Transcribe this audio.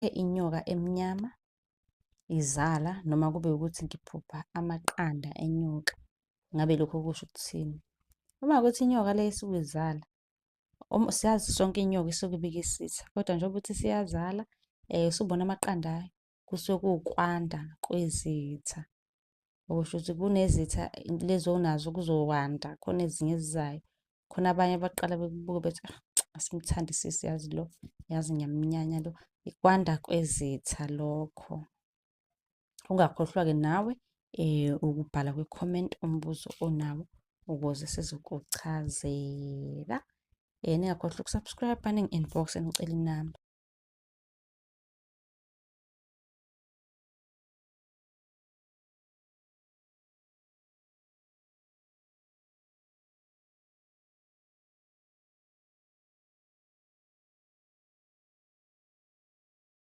inyoka emnyama izala noma kube ukuthi ngiphupha amaqanda enyoka, ngabe lokho kusho ukuthini? Uma kuwukuthi inyoka le isuke izala, siyazi sonke inyoka isuke ibike isitha, kodwa njengoba ukuthi isiyazala, usubona amaqanda ayo, kusuke kuwukwanda kwezitha. Okusho ukuthi kunezitha lezi onazo kuzokwanda, khona ezinye ezizayo. Khona abanye abaqala bekubuke bethi, asimthandi sisi, yazi lo, yazi nyamnyanya lo. Ukwanda kwezitha lokho. Ungakhohlwa-ke nawe ukubhala kwi-comment umbuzo onawo ukuze sizokuchazela. Ningakhohlwa uku-subscribe-a, ningi-inbox-e, ningicele inamba.